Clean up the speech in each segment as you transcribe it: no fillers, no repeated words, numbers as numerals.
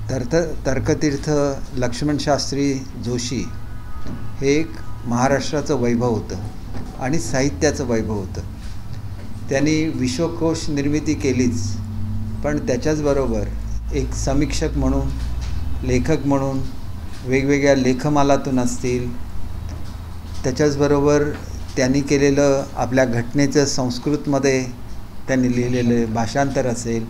तर्कतीर्थ लक्ष्मणशास्त्री जोशी हे एक महाराष्ट्राचं वैभव होतं आणि साहित्याचं वैभव होतं. त्यांनी विश्वकोश निर्मिती केलीच, पण त्याच्याचबरोबर एक समीक्षक म्हणून, लेखक म्हणून वेगवेगळ्या लेखमालातून असतील, त्याच्याचबरोबर त्यांनी केलेलं आपल्या घटनेचं संस्कृतमध्ये त्यांनी लिहिलेलं भाषांतर असेल,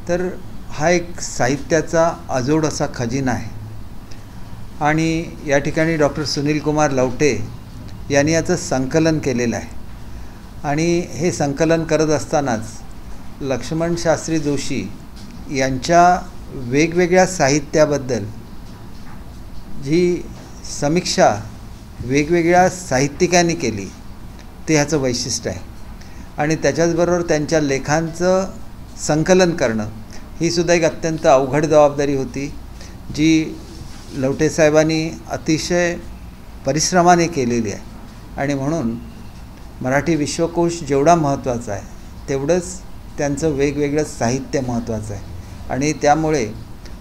तर हा एक साहित्याचा अजोड असा खजिना आहे. आणि या ठिकाणी डॉक्टर सुनील कुमार लवटे यांनी याचं संकलन केलेलं आहे. आणि हे संकलन करत असतानाच लक्ष्मणशास्त्री जोशी यांच्या वेगवेगळ्या साहित्याबद्दल जी समीक्षा वेगवेगळ्या साहित्यिकांनी केली ते ह्याचं वैशिष्ट्य आहे. आणि त्याच्याचबरोबर त्यांच्या लेखांचं संकलन करणं ही सुद्धा एक अत्यंत अवघड जबाबदारी होती, जी लवटेसाहेबांनी अतिशय परिश्रमाने केलेली आहे. आणि म्हणून मराठी विश्वकोश जेवढा महत्त्वाचा आहे तेवढंच त्यांचं वेगवेगळं साहित्य महत्त्वाचं आहे. आणि त्यामुळे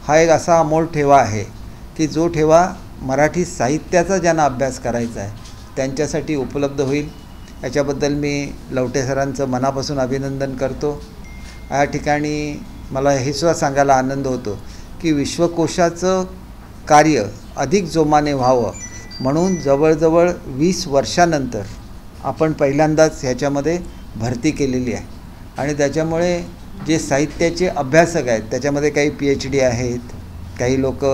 हा एक असा अमोल ठेवा आहे की जो ठेवा मराठी साहित्याचा ज्यांना अभ्यास करायचा आहे त्यांच्यासाठी उपलब्ध होईल. याच्याबद्दल मी लवटे सरांचं मनापासून अभिनंदन करतो. या ठिकाणी मला हे सुद्धा सांगायला आनंद होतो की विश्वकोशाचं कार्य अधिक जोमाने व्हावं म्हणून जवळजवळ 20 वर्षानंतर आपण पहिल्यांदाच ह्याच्यामध्ये भरती केलेली आहे. आणि त्याच्यामुळे जे साहित्याचे अभ्यासक आहेत त्याच्यामध्ये काही PhD आहेत, काही लोक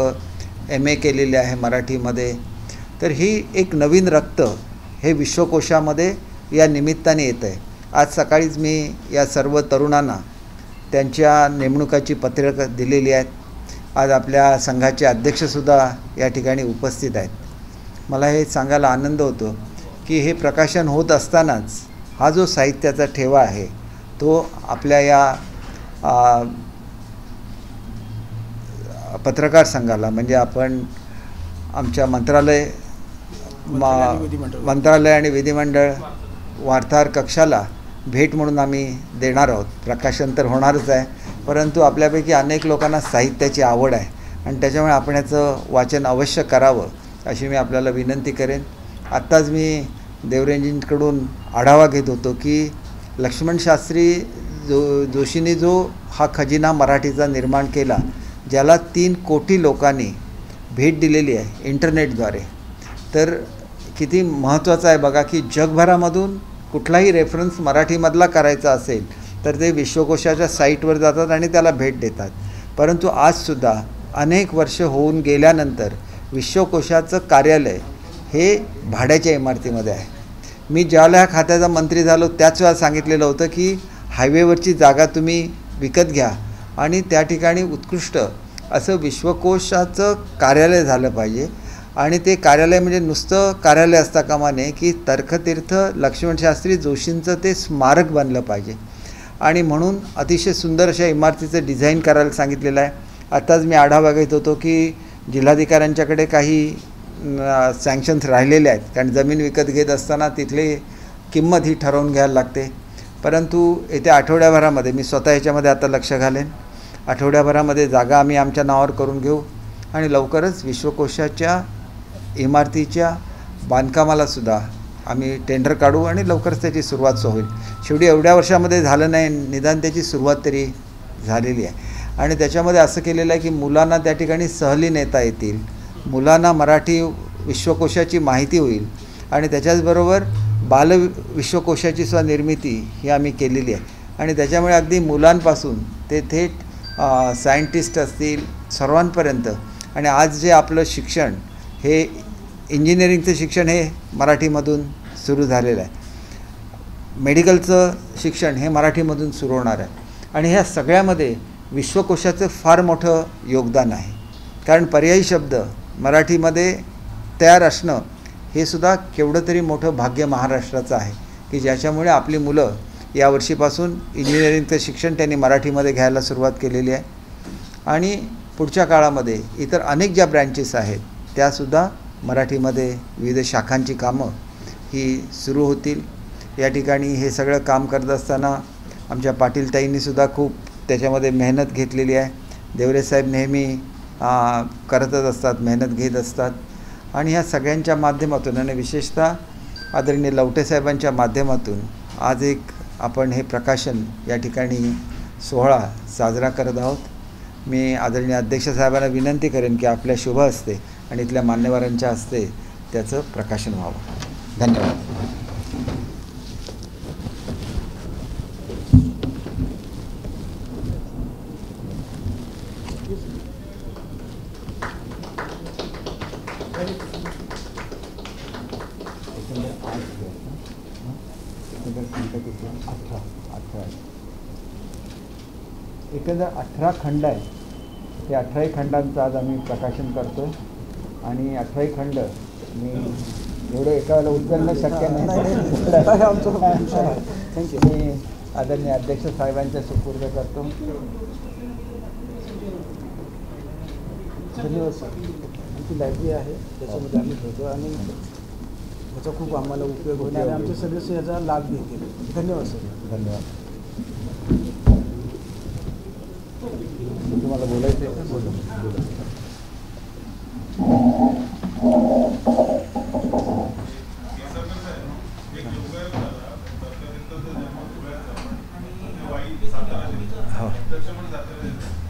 MA केलेले आहे मराठीमध्ये. तर ही एक नवीन रक्त हे विश्वकोशामध्ये या निमित्ताने येतं आहे. आज सकाळीच मी या सर्व तरुणांना त्यांच्या नेमणुकाची पत्रकं दिलेली आहेत. आज आपल्या संघाचे अध्यक्षसुद्धा या ठिकाणी उपस्थित आहेत. मला हे सांगायला आनंद होतो की हे प्रकाशन होत असतानाच हा जो साहित्याचा ठेवा आहे तो आपल्या या पत्रकार संघाला, म्हणजे आपण आमच्या मंत्रालय आणि विधिमंडळ वार्ताहर कक्षाला भेट म्हणून आम्ही देणार आहोत. प्रकाशन तर होणारच आहे, परंतु आपल्यापैकी अनेक लोकांना साहित्याची आवड आहे आणि त्याच्यामुळे आपण याचं वाचन अवश्य करावं अशी मी आपल्याला विनंती करेन. आत्ताच मी देवरेंजींकडून आढावा घेत होतो की लक्ष्मणशास्त्री जोशींनी जो हा खजिना मराठीचा निर्माण केला, ज्याला 3 कोटी लोकांनी भेट दिलेली आहे इंटरनेटद्वारे, तर किती महत्त्वाचं आहे बघा की जगभरामधून कुठलाही रेफरन्स मराठीमधला करायचा असेल तर ते विश्वकोशाच्या साईटवर जातात आणि त्याला भेट देतात. परंतु आजसुद्धा अनेक वर्ष होऊन गेल्यानंतर विश्वकोशाचं कार्यालय हे भाड्याच्या इमारतीमध्ये आहे. मी ज्यावेळेला ह्या खात्याचा मंत्री झालो त्याच वेळा सांगितलेलं होतं की हायवेवरची जागा तुम्ही विकत घ्या आणि त्या ठिकाणी उत्कृष्ट असं विश्वकोशाचं कार्यालय झालं पाहिजे. आणि ते कार्यालय म्हणजे नुसतं कार्यालय असता कामा नये की तर्कतीर्थ लक्ष्मणशास्त्री जोशींचं ते स्मारक बनलं पाहिजे. आणि म्हणून अतिशय सुंदर अशा इमारतीचं डिझाईन करायला सांगितलेलं आहे. आत्ताच मी आढावा घेत होतो की जिल्हाधिकाऱ्यांच्याकडे काही सँक्शन्स राहिलेले आहेत, कारण जमीन विकत घेत असताना तिथली किंमत ही ठरवून घ्यायला लागते. परंतु येत्या आठवड्याभरामध्ये मी स्वतः ह्याच्यामध्ये आता लक्ष घालेन. आठवड्याभरामध्ये जागा आम्ही आमच्या नावावर करून घेऊ आणि लवकरच विश्वकोशाच्या इमारतीच्या बांधकामालासुद्धा आम्ही टेंडर काढू आणि लवकरच त्याची सुरुवात होईल. शेवटी एवढ्या वर्षामध्ये झालं नाही, निदान त्याची सुरुवात तरी झालेली आहे. आणि त्याच्यामध्ये असं केलेलं आहे की मुलांना त्या ठिकाणी सहली नेता येतील, मुलांना मराठी विश्वकोशाची माहिती होईल आणि त्याच्याचबरोबर बालविश्वकोशाची सुद्धा निर्मिती ही आम्ही केलेली आहे. आणि त्याच्यामुळे अगदी मुलांपासून ते थेट सायंटिस्ट असतील सर्वांपर्यंत. आणि आज जे आपलं शिक्षण हे इंजिनिअरिंगचं शिक्षण हे मराठीमधून सुरू झालेलं आहे, मेडिकलचं शिक्षण हे मराठीमधून सुरू होणार आहे. आणि ह्या सगळ्यामध्ये विश्वकोशाचं फार मोठं योगदान आहे, कारण पर्यायी शब्द मराठीमध्ये तयार असणं हे सुद्धा केवढं तरी मोठं भाग्य महाराष्ट्राचं आहे की ज्याच्यामुळे आपली मुलं यावर्षीपासून इंजिनिअरिंगचं शिक्षण त्यांनी मराठीमध्ये घ्यायला सुरुवात केलेली आहे. आणि पुढच्या काळामध्ये इतर अनेक ज्या ब्रँचेस आहेत त्यासुद्धा मराठीमध्ये विविध शाखांची कामं ही सुरू होतील. या ठिकाणी हे सगळं काम करत असताना आमच्या पाटील ताईंनीसुद्धा खूप त्याच्यामध्ये मेहनत घेतलेली आहे. देवरे साहेब नेहमी करतच असतात, मेहनत घेत असतात. आणि ह्या सगळ्यांच्या माध्यमातून आणि विशेषतः आदरणीय लवटे साहेबांच्या माध्यमातून आज एक आपण हे प्रकाशन या ठिकाणी सोहळा साजरा करत आहोत. मी आदरणीय अध्यक्ष साहेबांना विनंती करेन की आपल्या शुभ हस्ते आणि इथल्या मान्यवरांच्या हस्ते त्याचं प्रकाशन व्हावं. धन्यवाद. एकंदर 18 खंड आहे. ते 18 खंडांचं आज आम्ही प्रकाशन करतो आहे. आणि 18 खंड मी एवढं एका वेळेला उचलणं शक्य नाही. मी आदरणीय अध्यक्ष साहेबांच्या सुपूर्द करतो. धन्यवाद सर. आमची लायब्ररी आहे त्याच्यामध्ये आम्ही ठेवतो आणि याचा खूप आम्हाला उपयोग होतो आणि आमचे सदस्य याचा लाभ घेतील. धन्यवाद सर. धन्यवाद. तुम्हाला बोलायचं आहे? बोला.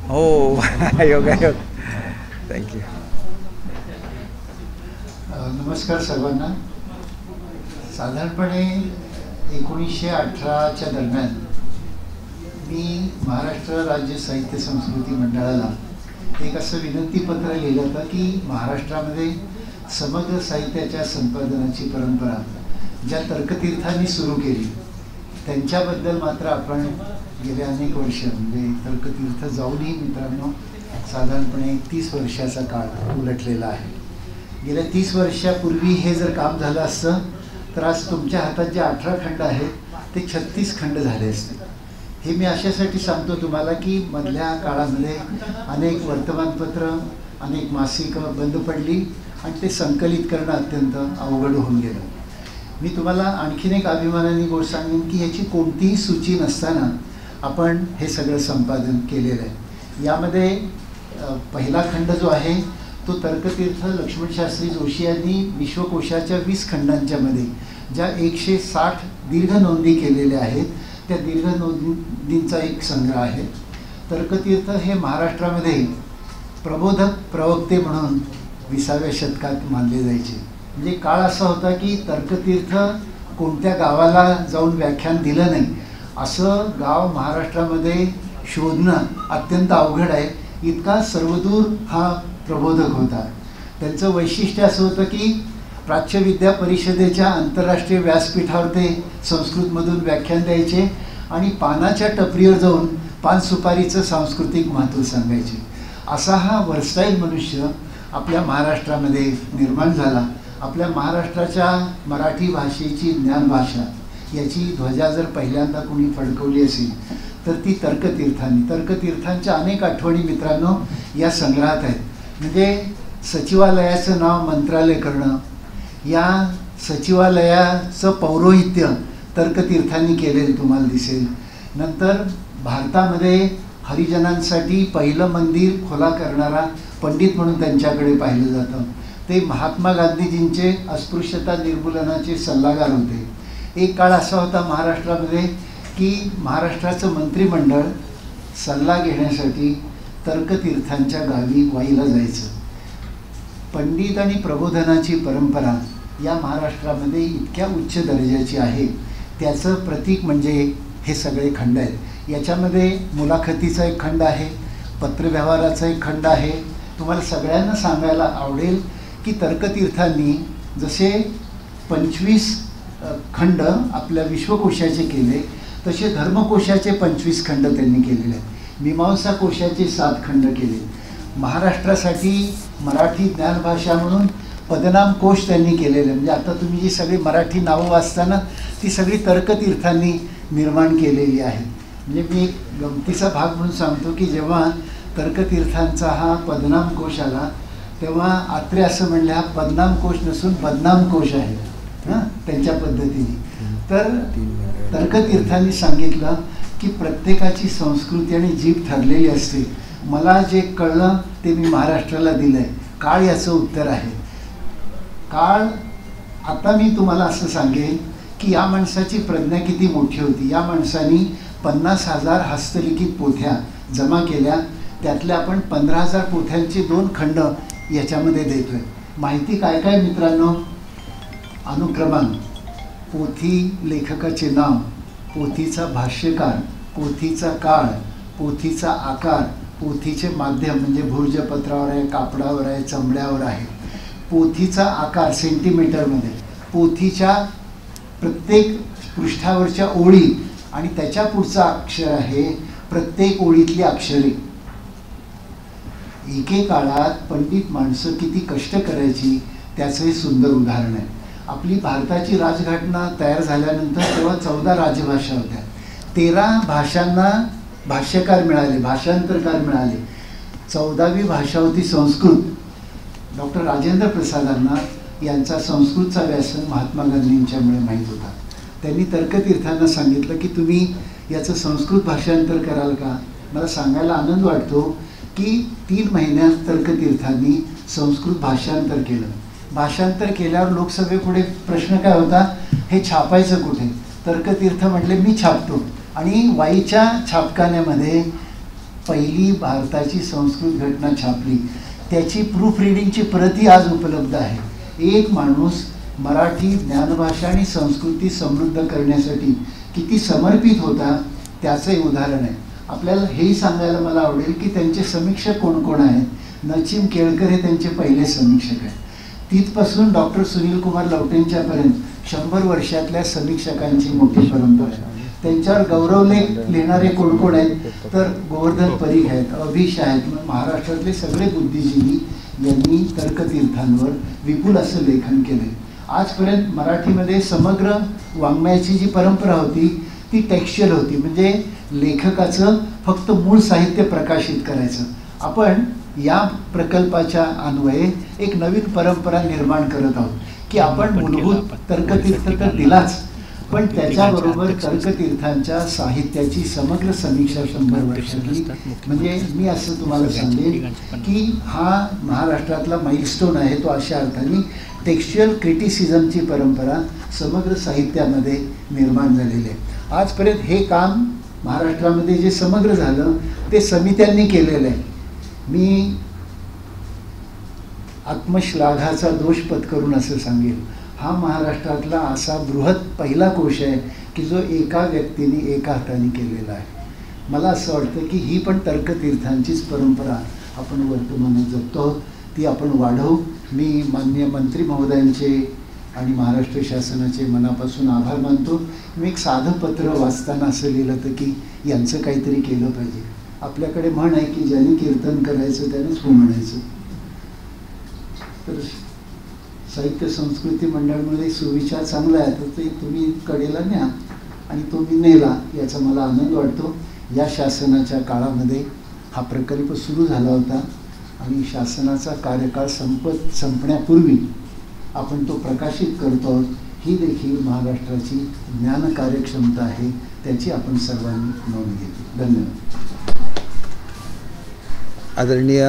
हो योगायोग. थँक्यू. नमस्कार सर्वांना. साधारणपणे 1918च्या दरम्यान मी महाराष्ट्र राज्य साहित्य संस्कृती मंडळाला एक असं विनंतीपत्र लिहिलं होतं की महाराष्ट्रामध्ये समग्र साहित्याच्या संपादनाची परंपरा ज्या तर्कतीर्थांनी सुरू केली त्यांच्याबद्दल मात्र आपण गेले अनेक वर्ष म्हणजे तर्कतीर्थ जाऊनही मित्रांनो साधारणपणे 30 वर्षाचा काळ उलटलेला आहे. गेल्या 30 वर्षापूर्वी हे जर काम झालं असतं तर आज तुमच्या हातात जे 18 खंड आहेत ते 36 खंड झाले असते. हे मी अशासाठी सांगतो तुम्हाला की मधल्या काळामध्ये अनेक वर्तमानपत्र अनेक मासिकं बंद पडली आणि ते संकलित करणं अत्यंत अवघड होऊन गेलं. मी तुम्हाला आणखीन एक अभिमानाने गोष्ट सांगेन की ह्याची कोणतीही सूची नसताना आपण हे सगळं संपादन केलेलं आहे. यामध्ये पहिला खंड जो आहे तो तर्कतीर्थ लक्ष्मणशास्त्री जोशी यांनी विश्वकोशाच्या 20 खंडांच्या मध्ये ज्या 160 दीर्घ नोंदी केलेल्या आहेत त्या दीर्घ नोंदींचा एक संग्रह आहे. तर्कतीर्थ हे महाराष्ट्रामध्ये प्रबोधक प्रवक्ते म्हणून 20व्या शतकात मानले जायचे. म्हणजे काळ असा होता की तर्कतीर्थ कोणत्या गावाला जाऊन व्याख्यान दिलं नाही असं गाव महाराष्ट्रामध्ये शोधणं अत्यंत अवघड आहे. इतका सर्वदूर हा प्रबोधक होता. त्यांचं वैशिष्ट्य असं होतं की प्राच्यविद्या परिषदेच्या आंतरराष्ट्रीय व्यासपीठावर ते संस्कृतमधून व्याख्यान द्यायचे आणि पानाच्या टपरीवर जाऊन पान सुपारीचं सांस्कृतिक महत्त्व सांगायचे. असा हा वर्सटाईल मनुष्य आपल्या महाराष्ट्रामध्ये निर्माण झाला. आपल्या महाराष्ट्राच्या मराठी भाषेची ज्ञानभाषा याची ध्वजा जर पहिल्यांदा कोणी फडकवली असेल तर ती तर्कतीर्थांच्या अनेक आठवणी मित्रांनो या संग्रहात आहेत. म्हणजे सचिवालयाचं नाव मंत्रालय करणं, या सचिवालयाचं पौरोहित्य तर्कतीर्थांनी केलेलं तुम्हाला दिसेल. नंतर भारतामध्ये हरिजनांसाठी पहिलं मंदिर खुला करणारा पंडित म्हणून त्यांच्याकडे पाहिलं जातं. ते महात्मा गांधीजींचे अस्पृश्यता निर्मूलनाचे सल्लागार होते. एक काळ असा होता महाराष्ट्रामध्ये की महाराष्ट्राचं मंत्रिमंडळ सल्ला घेण्यासाठी तर्कतीर्थांच्या गावी वाईला जायचं. पंडित आणि प्रबोधनाची परंपरा या महाराष्ट्रामध्ये इतक्या उच्च दर्जाची आहे त्याचं प्रतीक म्हणजे हे सगळे खंड आहेत. याच्यामध्ये मुलाखतीचा एक खंड आहे, पत्रव्यवहाराचा एक खंड आहे. तुम्हाला सगळ्यांना सांगायला आवडेल की तर्कतीर्थांनी जसे 25 खंड आपल्या विश्वकोशाचे केले तसे धर्मकोशाचे 25 खंड त्यांनी केलेले आहेत. मीमांसा कोशाचे 7 खंड केले. महाराष्ट्रासाठी मराठी ज्ञानभाषा म्हणून पदनाम कोश त्यांनी केलेले. म्हणजे आता तुम्ही जी सगळी मराठी नावं वाचताना ती सगळी तर्कतीर्थांनी निर्माण केलेली आहेत. म्हणजे मी एक गमतीचा भाग म्हणून सांगतो की जेव्हा तर्कतीर्थांचा हा पदनाम कोश आला तेव्हा आत्रे असं म्हणले हा पदनाम कोश नसून बदनाम कोश आहे हां त्यांच्या पद्धतीने. तर तर्कतीर्थांनी सांगितलं की प्रत्येकाची संस्कृती आणि जीभ ठरलेली असते. मला जे कळलं ते मी महाराष्ट्राला दिलं आहे. काळ याचं उत्तर आहे. काळ, आता मी तुम्हाला असं सांगेन की या माणसाची प्रज्ञा किती मोठी होती. या माणसाने 50,000 हस्तलिखित पोथ्या जमा केल्या. त्यातल्या आपण 15,000 पोथ्यांचे 2 खंड याच्यामध्ये देतोय. माहिती काय काय मित्रांनो? अनुक्रमांक, पोथी लेखकाचे नाव, पोथीचा भाष्यकार, पोथीचा काळ, पोथीचा आकार, पोथीचे माध्यम म्हणजे भुर्जपत्रावर आहे, कापडावर आहे, चमड्यावर आहे, पोथीचा आकार सेंटीमीटरमध्ये, पोथीच्या प्रत्येक पृष्ठावरच्या ओळी आणि त्याच्या पुढचा अक्षर आहे प्रत्येक ओळीतली अक्षरे. एकेकाळात पंडित माणसं किती कष्ट करायची त्याचं हे सुंदर उदाहरण आहे. आपली भारताची राजघटना तयार झाल्यानंतर तेव्हा 14 राजभाषा होत्या. 13 भाषांना भाष्यकार मिळाले, भाषांतरकार मिळाले. 14वी भाषा होती संस्कृत. डॉक्टर राजेंद्र प्रसादांना यांचा संस्कृतचा व्यासन महात्मा गांधींच्यामुळे माहीत होता. त्यांनी तर्कतीर्थांना सांगितलं की तुम्ही याचं संस्कृत भाषांतर कराल का? मला सांगायला आनंद वाटतो की 3 महिन्यात तर्कतीर्थांनी संस्कृत भाषांतर केलं. भाषांतर केल्यावर लोकसभेपुढे प्रश्न काय होता, हे छापायचं कुठे? तर्कतीर्थ म्हटले मी छापतो. आणि वाईच्या छापखान्यामध्ये पहिली भारताची संस्कृत घटना छापली. त्याची प्रूफ रिडिंगची प्रती आज उपलब्ध आहे. एक माणूस मराठी ज्ञानभाषा आणि संस्कृती समृद्ध करण्यासाठी किती समर्पित होता त्याचं हे उदाहरण आहे. आपल्याला हेही सांगायला मला आवडेल की त्यांचे समीक्षक कोण कोण आहेत. नचिम केळकर हे त्यांचे पहिले समीक्षक आहेत. तिथपासून डॉक्टर सुनील कुमार लवटेंच्यापर्यंत 100 वर्षातल्या समीक्षकांची मोठी परंपरा आहे. त्यांच्यावर गौरवलेख लिहिणारे कोण कोण आहेत तर गोवर्धन परीख आहेत, अभिष आहेत. महाराष्ट्रातले सगळे बुद्धिजीवी यांनी तर्कतीर्थांवर विपुल असं लेखन केलं. आजपर्यंत मराठीमध्ये समग्र वाङ्मयाची जी परंपरा होती ती टेक्स्च्युअल होती, म्हणजे लेखकाचं फक्त मूळ साहित्य प्रकाशित करायचं. आपण या प्रकल्पाच्या अन्वये एक नवीन परंपरा निर्माण करत आहोत की आपण मूलभूत तर्कतीर्थ तर दिलाच, पण त्याच्याबरोबर तर्कतीर्थांच्या साहित्याची समग्र समीक्षा 100 वर्षातली. म्हणजे मी असं तुम्हाला सांगेन की हा महाराष्ट्रातला माइलस्टोन आहे. तो अशा अर्थाने टेक्स्च्युअल क्रिटिसिझमची परंपरा समग्र साहित्यामध्ये निर्माण झालेली आहे. आजपर्यंत हे काम महाराष्ट्रामध्ये जे समग्र झालं ते समित्यांनी केलेलं आहे. मी आत्मश्लाघाचा दोष पत्करून असं सांगेल, हा महाराष्ट्रातला असा बृहत पहिला कोश आहे की जो एका व्यक्तीने एका हाताने केलेला आहे. मला असं वाटतं की ही पण तर्कतीर्थांचीच परंपरा आपण वर्तमानात जगतो, ती आपण वाढवू. मी माननीय मंत्री महोदयांचे आणि महाराष्ट्र शासनाचे मनापासून आभार मानतो. मी एक साधं पत्र वाचताना असं लिहिलं होतं की यांचं काहीतरी केलं पाहिजे. आपल्याकडे म्हण आहे की ज्यांनी कीर्तन करायचं त्यानेच हो म्हणायचं. तर साहित्य संस्कृती मंडळामध्ये सुविचार चांगला आहे, तर ते तुम्ही कडेला न्या आणि तो मी नेला याचा मला आनंद वाटतो. या शासनाच्या काळामध्ये हा प्रकल्प सुरू झाला होता आणि शासनाचा कार्यकाळ संपण्यापूर्वी आपण तो प्रकाशित करतो आहोत. ही देखील महाराष्ट्राची ज्ञान कार्यक्षमता आहे, त्याची आपण सर्वांनी नोंद घेतली. धन्यवाद. आदरणीय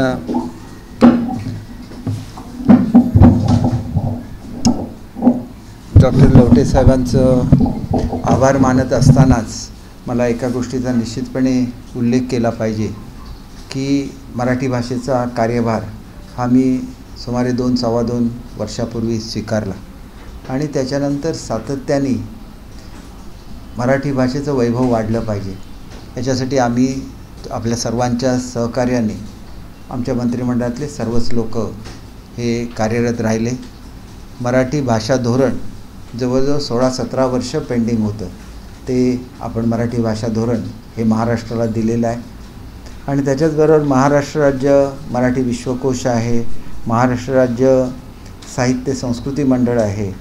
डॉक्टर लवटे साहेबांचं आभार मानत असतानाच मला एका गोष्टीचा निश्चितपणे उल्लेख केला पाहिजे की मराठी भाषेचा कार्यभार हा मी सुमारे 2-2.25 वर्षापूर्वी स्वीकारला आणि त्याच्यानंतर सातत्याने मराठी भाषेचं वैभव वाढलं पाहिजे याच्यासाठी आम्ही आपल्या सर्वांच्या सहकार्याने आमच्या मंत्रिमंडळातले सर्वच लोक हे कार्यरत राहिले. मराठी भाषा धोरण जवळजवळ 16-17 वर्ष पेंडिंग होतं, ते आपण मराठी भाषा धोरण हे महाराष्ट्राला दिलेलं आहे. आणि त्याच्याचबरोबर महाराष्ट्र राज्य मराठी विश्वकोश आहे, महाराष्ट्र राज्य साहित्य संस्कृती मंडळ आहे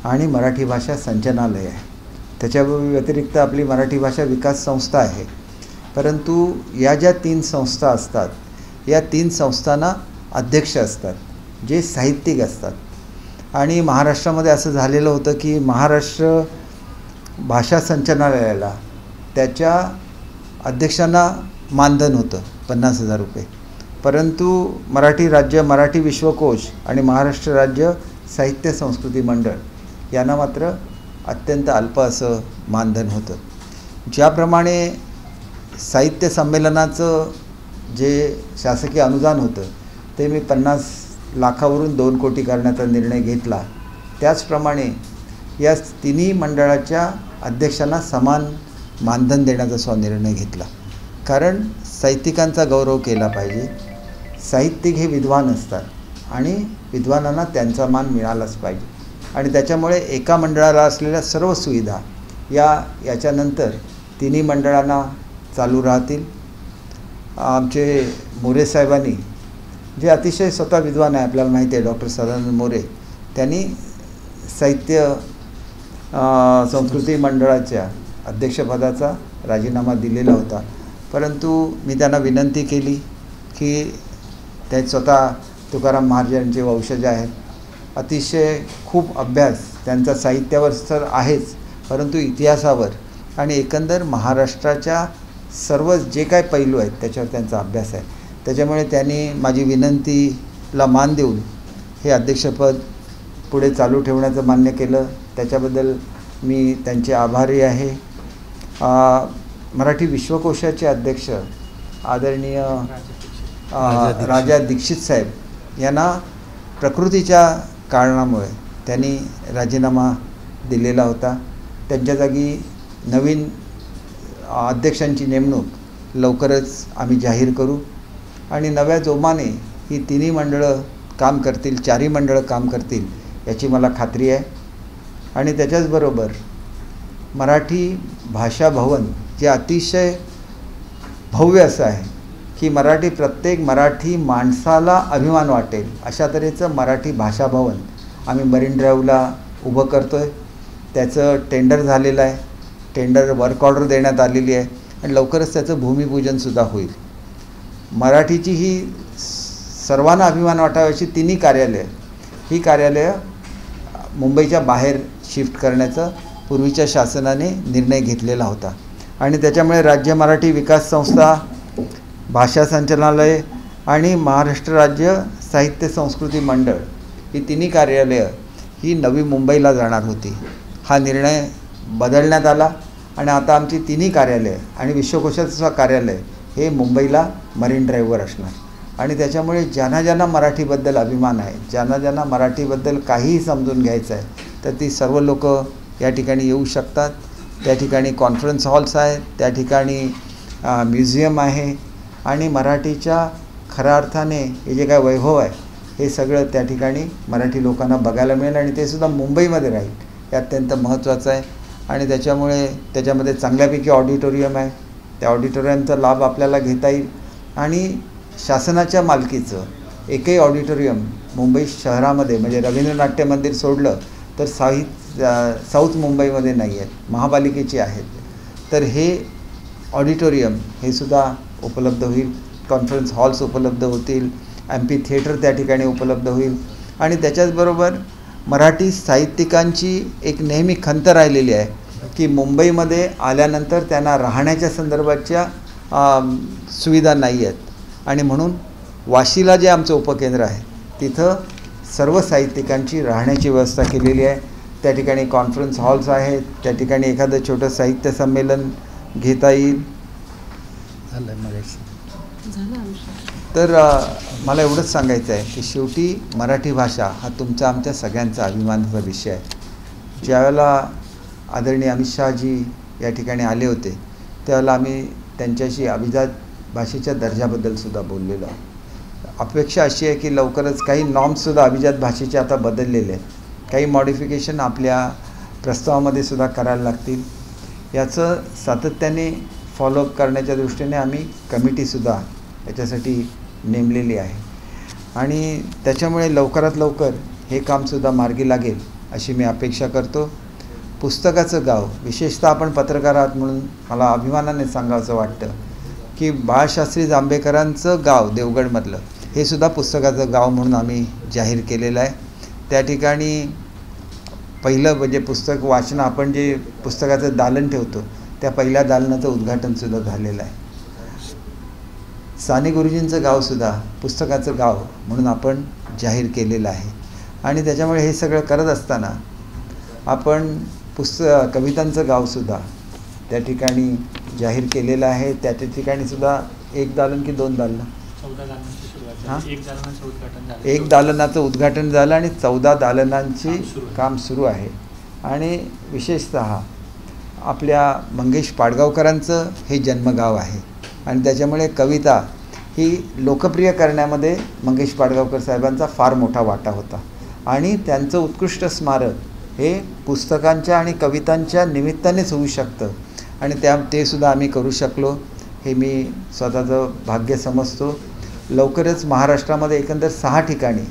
आणि मराठी भाषा संचालनालय आहे. त्याच्या व्यतिरिक्त आपली मराठी भाषा विकास संस्था आहे. परंतु या ज्या 3 संस्था असतात, या 3 संस्थांना अध्यक्ष असतात जे साहित्यिक असतात. आणि महाराष्ट्रामध्ये असं झालेलं होतं की महाराष्ट्र भाषा संचालनालयाला त्याच्या अध्यक्षांना मानधन होतं 50,000 रुपये. परंतु मराठी राज्य मराठी विश्वकोश आणि महाराष्ट्र राज्य साहित्य संस्कृती मंडळ यांना मात्र अत्यंत अल्प असं मानधन होतं. ज्याप्रमाणे साहित्य संमेलनाचं जे शासकीय अनुदान होतं ते मी 50 लाखावरून 2 कोटी करण्याचा निर्णय घेतला, त्याचप्रमाणे या तिन्ही मंडळाच्या अध्यक्षांना समान मानधन देण्याचा निर्णय घेतला. कारण साहित्यिकांचा गौरव केला पाहिजे. साहित्यिक हे विद्वान असतात आणि विद्वानांना त्यांचा मान मिळालाच पाहिजे. आणि त्याच्यामुळे एका मंडळाला असलेल्या सर्व सुविधा याच्यानंतर तिन्ही मंडळांना चालू राहतील. आमचे मोरे साहेबांनी, जे अतिशय स्वतः विद्वान आहे, आपल्याला माहिती आहे, डॉक्टर सदानंद मोरे, त्यांनी साहित्य संस्कृती मंडळाच्या अध्यक्षपदाचा राजीनामा दिलेला होता. परंतु मी त्यांना विनंती केली की ते स्वतः तुकाराम महाराजांचे वंशज आहेत, अतिशय खूप अभ्यास त्यांचा साहित्यावर तर आहेच, परंतु इतिहासावर आणि एकंदर महाराष्ट्राच्या सर्व जे काय पैलू आहेत त्याच्यावर त्यांचा अभ्यास आहे. त्याच्यामुळे त्यांनी माझी विनंतीला मान देऊन हे अध्यक्षपद पुढे चालू ठेवण्याचं मान्य केलं. त्याच्याबद्दल मी त्यांचे आभारी आहे. मराठी विश्वकोशाचे अध्यक्ष आदरणीय राजा दीक्षित साहेब यांना प्रकृतीच्या कारणामुळे त्यांनी राजीनामा दिलेला होता. त्यांच्या जागी नवीन अध्यक्षांची नेमणूक लवकरच आम्ही जाहीर करू आणि नव्या जोमाने ही तिन्ही मंडळं काम करतील, चारही मंडळं काम करतील याची मला खात्री आहे. आणि त्याच्याचबरोबर मराठी भाषा भवन जे अतिशय भव्य असं आहे की प्रत्येक मराठी माणसाला अभिमान वाटेल अशा तऱ्हेचं मराठी भाषा भवन आम्ही मरीन ड्राईव्हला उभं करतो आहे. त्याचं टेंडर झालेलं आहे, टेंडर वर्क ऑर्डर देण्यात आलेली आहे आणि लवकरच त्याचं भूमिपूजनसुद्धा होईल. मराठीची ही सर्वांना अभिमान वाटावी अशी तिन्ही कार्यालयं मुंबईच्या बाहेर शिफ्ट करण्याचा पूर्वीच्या शासनाने निर्णय घेतलेला होता. आणि त्याच्यामुळे राज्य मराठी विकास संस्था, भाषा संचालनालय आणि महाराष्ट्र राज्य साहित्य संस्कृती मंडळ ही तिन्ही कार्यालयं ही नवी मुंबईला जाणार होती. हा निर्णय बदलण्यात आला आणि आता आमची तिन्ही कार्यालयं आणि विश्वकोशाचं कार्यालय हे मुंबईला मरीन ड्राईव्हवर असणार. आणि त्याच्यामुळे ज्यांना मराठीबद्दल अभिमान आहे, ज्यांना मराठीबद्दल काहीही समजून घ्यायचं आहे, तर ती सर्व लोक या ठिकाणी येऊ शकतात. त्या ठिकाणी कॉन्फरन्स हॉल्स आहेत, त्या ठिकाणी म्युझियम आहे आणि मराठीच्या खऱ्या अर्थाने हे जे काय वैभव आहे हे सगळं त्या ठिकाणी मराठी लोकांना बघायला मिळेल आणि ते सुद्धा मुंबईमध्ये राहील. हे अत्यंत महत्त्वाचं आहे. आणि त्याच्यामध्ये चांगल्यापैकी ऑडिटोरियम आहे, त्या ऑडिटोरियमचा लाभ आपल्याला घेता येईल. आणि शासनाच्या मालकीचं एकही ऑडिटोरियम मुंबई शहरामध्ये म्हणजे रवींद्र नाट्य मंदिर सोडलं तर साऊथ मुंबईमध्ये नाही आहेत, महापालिकेची आहेत. तर हे ऑडिटोरियम हे सुद्धा उपलब्ध होईल, कॉन्फरन्स हॉल्स उपलब्ध होतील, एम्पी थिएटर त्या ठिकाणी उपलब्ध होईल. आणि त्याच्याचबरोबर मराठी साहित्यिकांची एक नेहमी खंत राहिलेली आहे की मुंबईमध्ये आल्यानंतर त्यांना राहण्याच्या संदर्भाच्या सुविधा नाही आहेत. आणि म्हणून वाशीला जे आमचं उपकेंद्र आहे तिथं सर्व साहित्यिकांची राहण्याची व्यवस्था केलेली आहे. त्या ठिकाणी कॉन्फरन्स हॉल्स आहेत, त्या ठिकाणी एखादं छोटं साहित्य संमेलन घेता येईल. तर मला एवढंच सांगायचं आहे की शेवटी मराठी भाषा हा तुमचा आमच्या सगळ्यांचा अभिमानाचा विषय आहे. ज्यावेळेला आदरणीय अमित शहाजी या ठिकाणी आले होते त्यावेळेला आम्ही त्यांच्याशी अभिजात भाषेच्या दर्जाबद्दलसुद्धा बोललेलो आहे. अपेक्षा अशी आहे की लवकरच काही नॉर्म्ससुद्धा अभिजात भाषेचे आता बदललेले आहेत, काही मॉडिफिकेशन आपल्या प्रस्तावामध्ये सुद्धा करायला लागतील. याचं सातत्याने फॉलोअप करण्याच्या दृष्टीने आम्ही कमिटीसुद्धा याच्यासाठी नेमलेली आहे. आणि त्याच्यामुळे लवकरात लवकर हे कामसुद्धा मार्गी लागेल अशी मी अपेक्षा करतो. पुस्तकाचं गाव, विशेषतः आपण पत्रकार आहात म्हणून मला अभिमानाने सांगावंसं वाटतं की बाळशास्त्री जांभेकरांचं गाव देवगडमधलं हे सुद्धा पुस्तकाचं गाव म्हणून आम्ही जाहीर केलेलं आहे. त्या ठिकाणी पहिलं म्हणजे पुस्तक वाचन, आपण जे पुस्तकाचं दालन ठेवतो त्या पहिल्या दालनाचं उद्घाटनसुद्धा झालेलं आहे. साने गुरुजींचं गावसुद्धा पुस्तकाचं गाव म्हणून आपण जाहीर केलेलं आहे. आणि त्याच्यामुळे हे सगळं करत असताना आपण कवितांचं गावसुद्धा त्या ठिकाणी जाहीर केलेलं आहे. त्या ठिकाणीसुद्धा 1 दालन की 2 दालन 14 दालनांची सुरुवात झाली. 1 दालनाचं उद्घाटन झालं. 1 दालनाचं उद्घाटन झालं आणि 14 दालनांची काम सुरू आहे. आणि विशेषतः आपल्या मंगेश पाडगावकरांचं हे जन्मगाव आहे आणि त्याच्यामुळे कविता ही लोकप्रिय करण्यामध्ये मंगेश पाडगावकर साहेबांचा फार मोठा वाटा होता. आणि त्यांचं उत्कृष्ट स्मारक हे पुस्तकांच्या आणि कवितांच्या निमित्तानेच होऊ शकतं आणि ते सुद्धा आम्ही करू शकलो हे मी स्वतःचं भाग्य समजतो. लवकरच महाराष्ट्रामध्ये एकंदर 6 ठिकाणी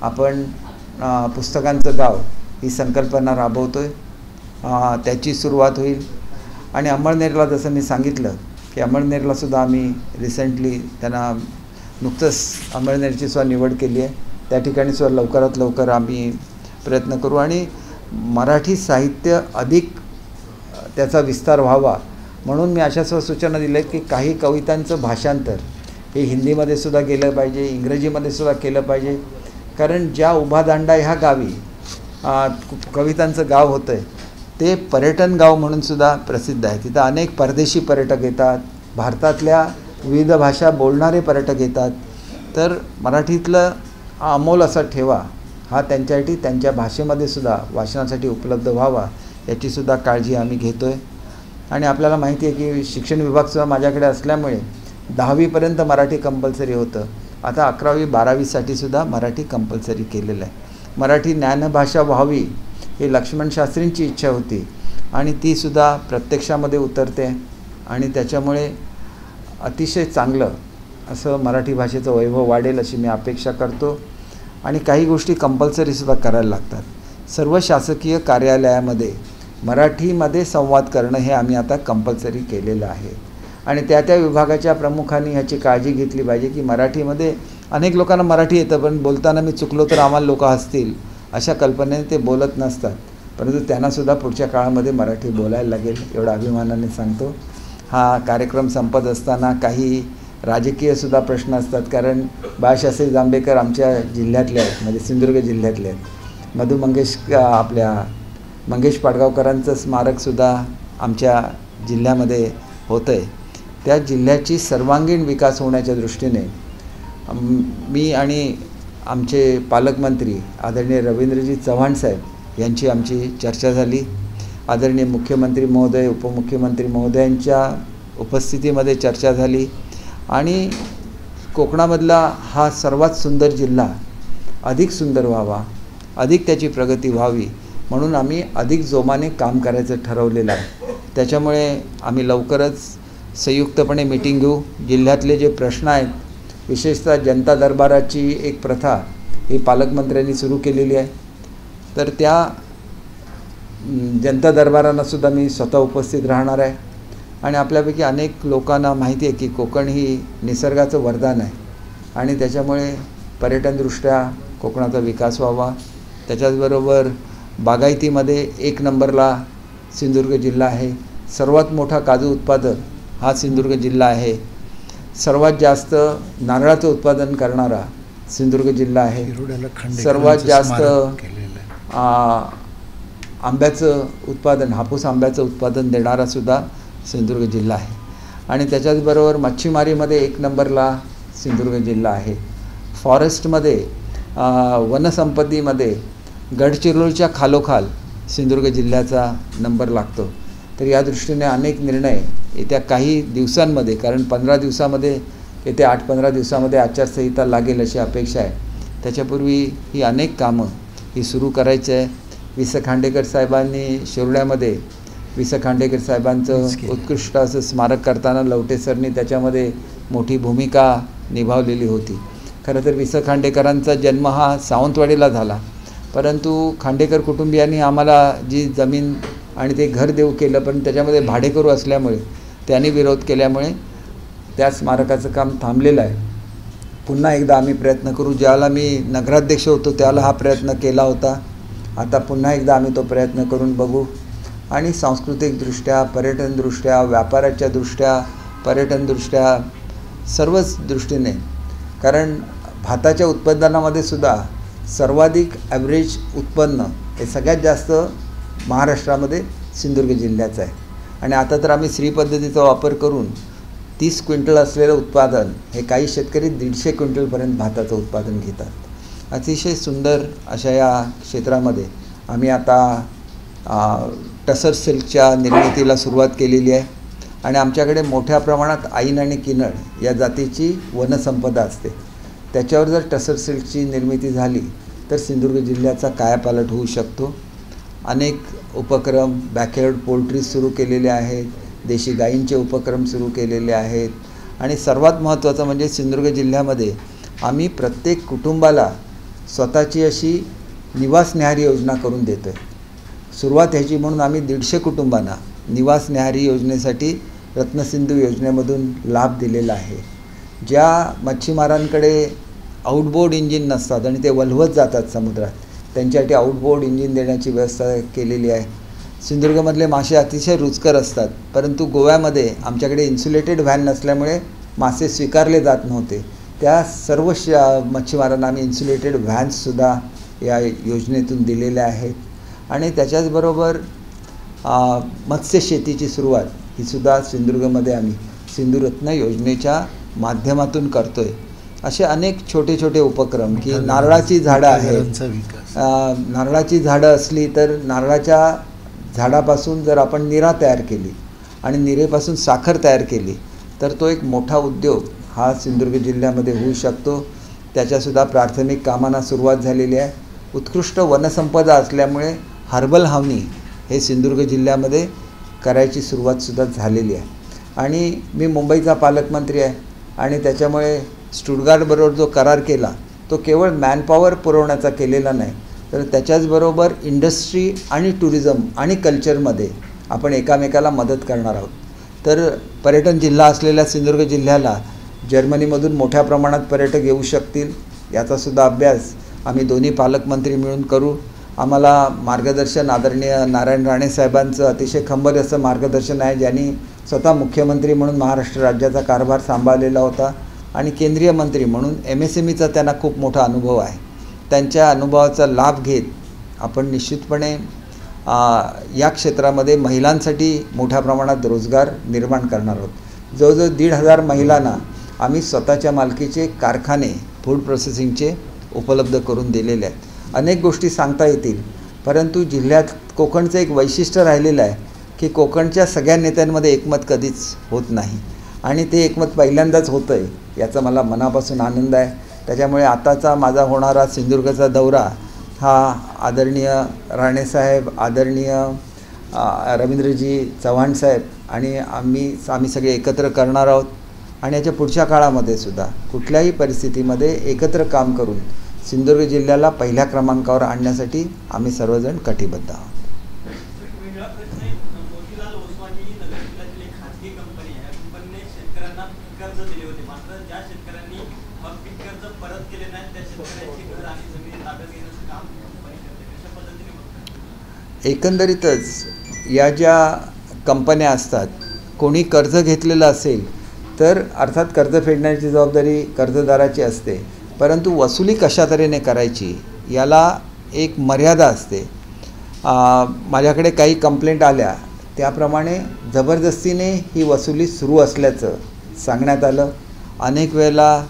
आपण पुस्तकांचं गाव ही संकल्पना राबवतो आहे. त्याची सुरुवात होईल. आणि अमळनेरला जसं मी सांगितलं की अमळनेरलासुद्धा आम्ही रिसेंटली त्यांना नुकतंच अमळनेरची सुद्धा निवड केली आहे. त्या ठिकाणीसुद्धा लवकरात लवकर आम्ही प्रयत्न करू आणि मराठी साहित्य अधिक त्याचा विस्तार व्हावा म्हणून मी अशा सूचना दिल्या की काही कवितांचं भाषांतर हे हिंदीमध्ये सुद्धा गेलं पाहिजे, इंग्रजीमध्ये सुद्धा केलं पाहिजे. कारण ज्या उभादांडा ह्या गावी कवितांचं गाव होतं आहे ते पर्यटन गाव म्हणूनसुद्धा प्रसिद्ध आहे. तिथं अनेक परदेशी पर्यटक येतात, भारतातल्या विविध भाषा बोलणारे पर्यटक येतात. तर मराठीतलं अमोल असा ठेवा हा त्यांच्यासाठी त्यांच्या भाषेमध्ये सुद्धा वाचनासाठी उपलब्ध व्हावा याचीसुद्धा काळजी आम्ही घेतो आहे. आणि आपल्याला माहिती आहे की शिक्षण विभागसुद्धा माझ्याकडे असल्यामुळे 10वीपर्यंत मराठी कंपल्सरी होतं. आता 11वी 12वीसाठीसुद्धा मराठी कंपल्सरी केलेलं आहे. मराठी ज्ञानभाषा व्हावी ही लक्ष्मण शास्त्रींची इच्छा होती आणि तीसुद्धा प्रत्यक्षामध्ये उतरते आणि त्याच्यामुळे अतिशय चांगलं असं मराठी भाषेचं वैभव वाढेल अशी मी अपेक्षा करतो. आणि काही गोष्टी कंपल्सरीसुद्धा करायला लागतात. सर्व शासकीय कार्यालयामध्ये मराठीमध्ये संवाद करणं हे आम्ही आता कंपल्सरी केलेलं आहे. आणि त्या विभागाच्या प्रमुखांनी ह्याची काळजी घेतली पाहिजे की मराठीमध्ये अनेक लोकांना मराठी येतं पण बोलताना मी चुकलो तर आम्हाला लोक हसतील अशा कल्पनेने ते बोलत नसतात. परंतु त्यांनासुद्धा पुढच्या काळामध्ये मराठी बोलायला लागेल एवढा अभिमानाने सांगतो. हा कार्यक्रम संपत असताना काही राजकीयसुद्धा प्रश्न असतात. कारण बाळशास्त्री जांभेकर आमच्या जिल्ह्यातले आहेत म्हणजे सिंधुदुर्ग जिल्ह्यातले आहेत. आपल्या मंगेश पाडगावकरांचं स्मारकसुद्धा आमच्या जिल्ह्यामध्ये होतं आहे. त्या जिल्ह्याची सर्वांगीण विकास होण्याच्या दृष्टीने मी आणि आमचे पालकमंत्री आदरणीय रवींद्रजी चव्हाण साहेब यांची आमची चर्चा झाली. आदरणीय मुख्यमंत्री महोदय, उपमुख्यमंत्री महोदयांच्या उपस्थितीमध्ये चर्चा झाली आणि कोकणामधला हा सर्वात सुंदर जिल्हा अधिक सुंदर व्हावा, अधिक त्याची प्रगती व्हावी म्हणून आम्ही अधिक जोमाने काम करायचं ठरवलेलं आहे. त्याच्यामुळे आम्ही लवकरच संयुक्तपणे मीटिंग घेऊ. जिल्ह्यातले जे प्रश्न आहेत विशेषतः जनता दरबाराची एक प्रथा ही पालकमंत्र्यांनी सुरू केलेली आहे. तर त्या जनता दरबारांनासुद्धा मी स्वतः उपस्थित राहणार आहे. आणि आपल्यापैकी अनेक लोकांना माहिती आहे की कोकण ही निसर्गाचं वरदान आहे आणि त्याच्यामुळे पर्यटनदृष्ट्या कोकणाचा विकास व्हावा. त्याच्याचबरोबर बागायतीमध्ये 1 नंबरला सिंधुदुर्ग जिल्हा आहे. सर्वात मोठा काजू उत्पादक हा सिंधुदुर्ग जिल्हा आहे. सर्वात जास्त नारळाचं उत्पादन करणारा सिंधुदुर्ग जिल्हा आहे. सर्वात जास्त आंब्याचं उत्पादन, हापूस आंब्याचं उत्पादन देणारासुद्धा सिंधुदुर्ग जिल्हा आहे. आणि त्याच्याचबरोबर मच्छीमारीमध्ये 1 नंबरला सिंधुदुर्ग जिल्हा आहे. फॉरेस्टमध्ये वनसंपत्तीमध्ये गडचिरोलीच्या खालोखाल सिंधुदुर्ग जिल्ह्याचा नंबर लागतो. तर या दृष्टीने अनेक निर्णय येत्या काही दिवसांमध्ये, कारण 15 दिवसामध्ये येत्या 8-15 दिवसामध्ये आचारसंहिता लागेल अशी अपेक्षा आहे. त्याच्यापूर्वी ही अनेक कामं ही सुरू करायची आहे. वि स खांडेकर साहेबांनी शिरोड्यामध्ये वि स खांडेकर साहेबांचं उत्कृष्ट असं स्मारक करताना लवटे सरनी त्याच्यामध्ये मोठी भूमिका निभावलेली होती. खरं तर वि स खांडेकरांचा जन्म हा सावंतवाडीला झाला, परंतु खांडेकर कुटुंबियांनी आम्हाला जी जमीन आणि ते घर देऊ केलं, पण त्याच्यामध्ये भाडेकरू असल्यामुळे त्यांनी विरोध केल्यामुळे त्या स्मारकाचं काम थांबलेलं आहे. पुन्हा एकदा आम्ही प्रयत्न करू. ज्यावेळेला मी नगराध्यक्ष होतो त्यावेळेला हा प्रयत्न केला होता. आता पुन्हा एकदा आम्ही तो प्रयत्न करून बघू. आणि सांस्कृतिकदृष्ट्या, पर्यटनदृष्ट्या, व्यापाराच्या दृष्ट्या, पर्यटनदृष्ट्या सर्वच दृष्टीने, कारण भाताच्या उत्पादनामध्ये सुद्धा सर्वाधिक ॲव्हरेज उत्पन्न हे सगळ्यात जास्त महाराष्ट्रामध्ये सिंधुदुर्ग जिल्ह्याचं आहे. आणि आता तर आम्ही श्री पद्धतीचा वापर करून 30 क्विंटल असलेलं उत्पादन हे काही शेतकरी 150 क्विंटलपर्यंत भाताचं उत्पादन घेतात. अतिशय सुंदर अशा या क्षेत्रामध्ये आम्ही आता टसर सिल्कच्या निर्मितीला सुरुवात केलेली आहे. आणि आमच्याकडे मोठ्या प्रमाणात ऐन आणि किनळ या जातीची वनसंपदा असते. त्याच्यावर जर टसर सिल्कची निर्मिती झाली तर सिंधुदुर्ग जिल्ह्याचा कायापालट होऊ शकतो. अनेक उपक्रम, बॅकयार्ड पोल्ट्री सुरू केलेले आहेत, देशी गायींचे उपक्रम सुरू केलेले आहेत. आणि सर्वात महत्त्वाचं म्हणजे सिंधुदुर्ग जिल्ह्यामध्ये आम्ही प्रत्येक कुटुंबाला स्वतःची अशी निवास न्याहारी योजना करून देतो आहे. सुरुवात ह्याची म्हणून आम्ही 150 कुटुंबांना निवास न्याहारी योजनेसाठी रत्नसिंधू योजनेमधून लाभ दिलेला आहे. ज्या मच्छीमारांकडे आउटबोर्ड इंजिन नसतात आणि ते वल्हवत जातात समुद्रात, त्यांच्यासाठी आउटबोर्ड इंजिन देण्याची व्यवस्था केलेली आहे. सिंधुदुर्गमधले मासे अतिशय रुचकर असतात, परंतु गोव्यामध्ये आमच्याकडे इन्सुलेटेड व्हॅन नसल्यामुळे मासे स्वीकारले जात नव्हते. त्या सर्व मच्छीमारांना आम्ही इन्सुलेटेड व्हॅन्ससुद्धा या योजनेतून दिलेल्या आहेत. आणि त्याच्याचबरोबर मत्स्य शेतीची सुरुवात ही सुद्धा सिंधुदुर्गमध्ये आम्ही सिंधुरत्न योजनेच्या माध्यमातून करतो आहे. असे अनेक छोटे छोटे उपक्रम की नारळाची झाडं आहेत, नारळाची झाडं असली तर नारळाच्या झाडापासून जर आपण निरा तयार केली आणि निरेपासून साखर तयार केली तर तो एक मोठा उद्योग हा सिंधुदुर्ग जिल्ह्यामध्ये होऊ शकतो. त्याच्यासुद्धा प्राथमिक कामांना सुरुवात झालेली आहे. उत्कृष्ट वनसंपदा असल्यामुळे हर्बल हावनी हे सिंधुदुर्ग जिल्ह्यामध्ये करायची सुरुवातसुद्धा झालेली आहे. आणि मी मुंबईचा पालकमंत्री आहे आणि त्याच्यामुळे स्टुटगार्टबरोबर जो करार केला तो केवळ मॅनपॉवर पुरवण्याचा केलेला नाही, तर त्याच्याचबरोबर इंडस्ट्री आणि टुरिझम आणि कल्चरमध्ये आपण एकामेकाला मदत करणार आहोत. तर पर्यटन जिल्हा असलेल्या सिंधुदुर्ग जिल्ह्याला जर्मनीमधून मोठ्या प्रमाणात पर्यटक येऊ शकतील, याचासुद्धा अभ्यास आम्ही दोन्ही पालकमंत्री मिळून करू. आम्हाला मार्गदर्शन आदरणीय नारायण राणे साहेबांचं अतिशय खंबीर असं मार्गदर्शन आहे, ज्यांनी स्वतः मुख्यमंत्री म्हणून महाराष्ट्र राज्याचा कारभार सांभाळलेला होता आणि केंद्रीय मंत्री म्हणून MSMEचा त्यांना खूप मोठा अनुभव आहे. त्यांच्या अनुभवाचा लाभ घेत आपण निश्चितपणे या क्षेत्रामध्ये महिलांसाठी मोठ्या प्रमाणात रोजगार निर्माण करणार आहोत. जवळजवळ 1,500 महिलांना आम्ही स्वतःच्या मालकीचे कारखाने फूड प्रोसेसिंगचे उपलब्ध करून दिलेले आहेत. अनेक गोष्टी सांगता येतील, परंतु जिल्ह्यात कोकणचं एक वैशिष्ट्य राहिलेलं आहे की कोकणच्या सगळ्या नेत्यांमध्ये एकमत कधीच होत नाही आणि ते एकमत पहिल्यांदाच होतं आहे, याचा मला मनापासून आनंद आहे. त्याच्यामुळे आताचा माझा होणारा सिंधुदुर्गचा दौरा हा आदरणीय राणेसाहेब, आदरणीय रवींद्रजी चव्हाण साहेब आणि आम्ही सगळे एकत्र करणार आहोत. आणि याच्या पुढच्या काळामध्ये सुद्धा कुठल्याही परिस्थितीमध्ये एकत्र काम करून सिंधुदुर्ग जिल्ह्याला पहिल्या क्रमांकावर आणण्यासाठी आम्ही सर्वजण कटिबद्ध आहोत. एकंदरीतच या ज्या कंपन्या असतात, कोणी कर्ज घेतलेलं असेल तर अर्थात कर्ज फेडण्याची जबाबदारी कर्जदाराची असते, परंतु वसुली कशा तऱ्हेने करायची याला एक मर्यादा असते. माझ्याकडे काही कंप्लेंट आल्या त्याप्रमाणे जबरदस्तीने ही वसुली सुरू असल्याचं सांगण्यात आलं. अनेक वेळेला